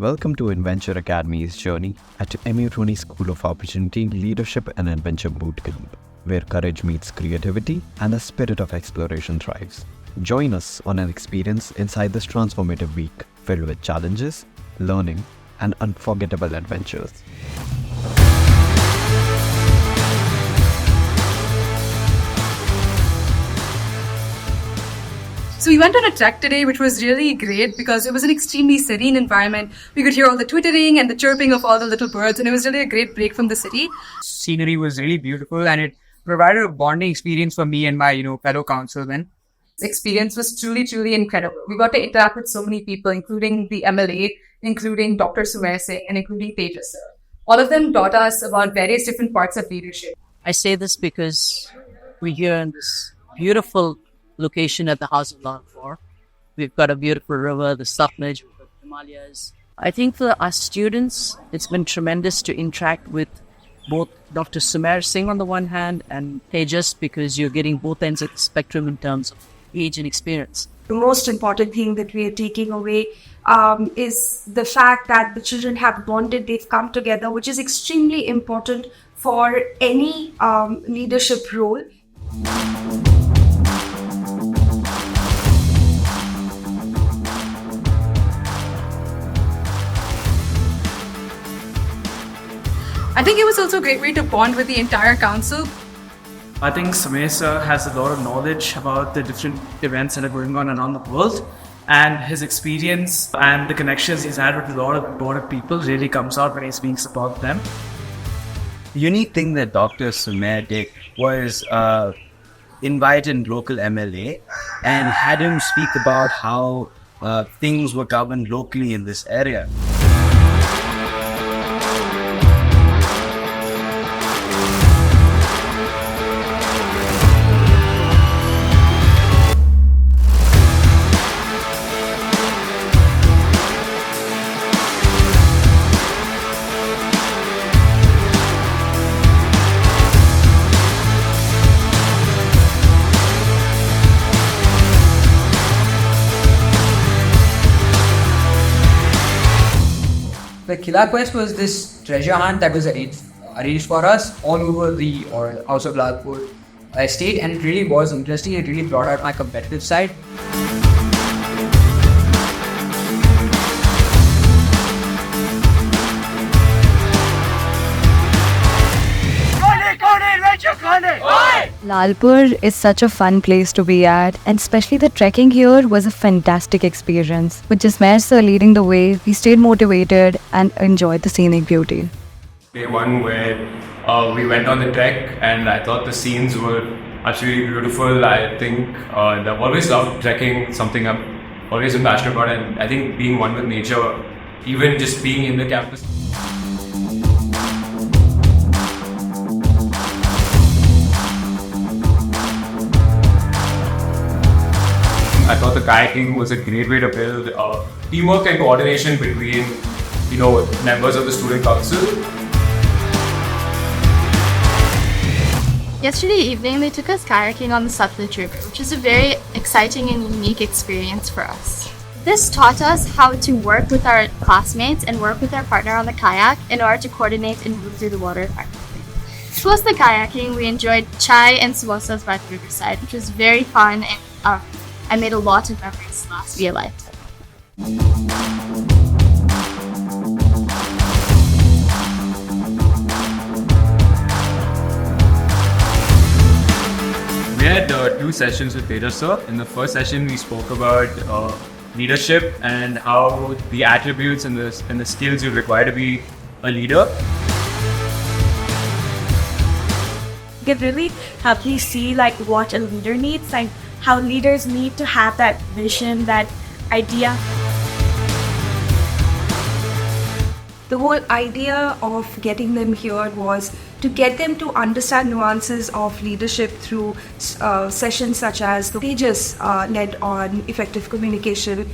Welcome to Inventure Academy's journey at MU20 School of Opportunity, Leadership and Adventure Bootcamp, where courage meets creativity and the spirit of exploration thrives. Join us on an experience inside this transformative week filled with challenges, learning, and unforgettable adventures. So we went on a trek today, which was really great because it was an extremely serene environment. We could hear all the twittering and the chirping of all the little birds, and it was really a great break from the city. Scenery was really beautiful, and it provided a bonding experience for me and my, fellow councilmen. The experience was truly incredible. We got to interact with so many people, including the MLA, including Dr. Sumer Singh, and including Tejas sir. All of them taught us about various different parts of leadership. I say this because we're here in this beautiful location at the House of Lalpur. We've got a beautiful river, the Satluj, we've got Himalayas. I think for us students, it's been tremendous to interact with both Dr. Sumer Singh on the one hand and Tejas, because you're getting both ends of the spectrum in terms of age and experience. The most important thing that we are taking away is the fact that the children have bonded, they've come together, which is extremely important for any leadership role. I think it was also a great way to bond with the entire council. I think Samir sir has a lot of knowledge about the different events that are going on around the world, and his experience and the connections he's had with a lot of people really comes out when he's being about them. The unique thing that Dr. Sumer did was invite in local MLA and had him speak about how things were governed locally in this area. The Killa Quest was this treasure hunt that was arranged for us all over the House of Lalpur estate, and it really was interesting. It really brought out my competitive side. Lalpur is such a fun place to be at, and especially the trekking here was a fantastic experience. With Jismer sir leading the way, we stayed motivated and enjoyed the scenic beauty. Day one where we went on the trek, and I thought the scenes were absolutely beautiful. I think I've always loved trekking, something I've always been passionate about, and I think being one with nature, even just being in the campus. I thought the kayaking was a great way to build teamwork and coordination between, members of the student council. Yesterday evening, they took us kayaking on the Satluj River, which is a very exciting and unique experience for us. This taught us how to work with our classmates and work with our partner on the kayak in order to coordinate and move through the water effectively. Plus the kayaking, we enjoyed chai and samosas by the riverside, which was very fun, and I made a lot of memories last year life. We had two sessions with Tejas sir. In the first session, we spoke about leadership and how the attributes and the skills you require to be a leader. It really helped me see what a leader needs and how leaders need to have that vision, that idea. The whole idea of getting them here was to get them to understand nuances of leadership through sessions such as the Tejas led on effective communication.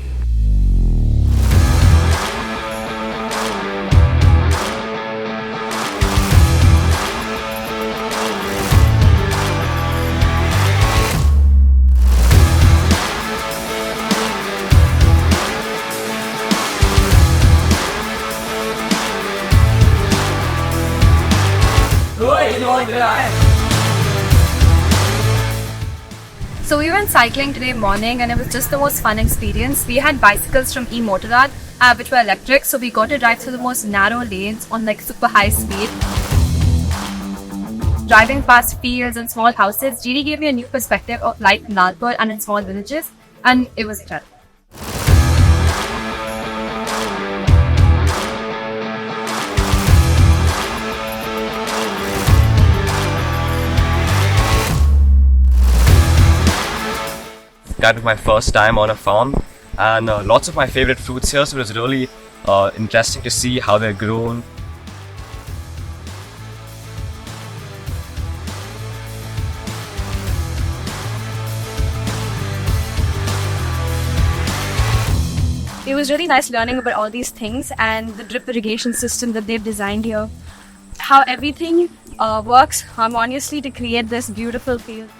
So we went cycling today morning and it was just the most fun experience. We had bicycles from e-motorrad which were electric, so we got to drive through the most narrow lanes on like super high speed. Driving past fields and small houses really gave me a new perspective of life in Lalpur and in small villages, and it was incredible. Kind of my first time on a farm, and lots of my favorite fruits here, so it was really interesting to see how they're grown. It was really nice learning about all these things and the drip irrigation system that they've designed here. How everything works harmoniously to create this beautiful field.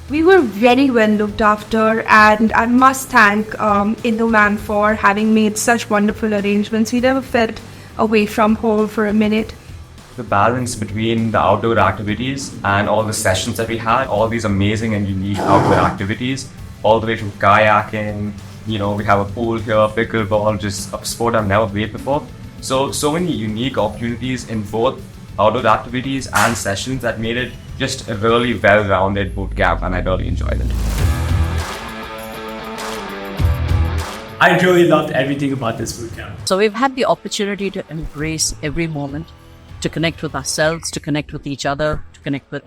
We were very well looked after, and I must thank Indu ma'am for having made such wonderful arrangements. We never felt away from home for a minute. The balance between the outdoor activities and all the sessions that we had, all these amazing and unique outdoor activities, all the way from kayaking, we have a pool here, pickleball, just a sport I've never played before. So many unique opportunities in both outdoor activities and sessions that made it just a really well-rounded boot camp, and I really enjoyed it. I really loved everything about this bootcamp. So we've had the opportunity to embrace every moment, to connect with ourselves, to connect with each other, to connect with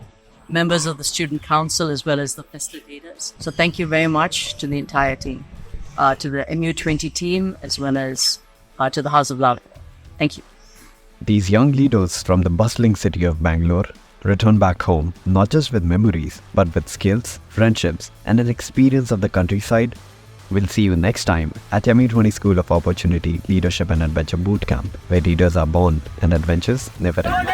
members of the student council as well as the facilitators. So thank you very much to the entire team, to the MU20 team as well as to the House of Lalpur. Thank you. These young leaders from the bustling city of Bangalore return back home not just with memories but with skills, friendships and an experience of the countryside. We'll see you next time at MU20 School of Opportunity, Leadership and Adventure Bootcamp, where leaders are born and adventures never end.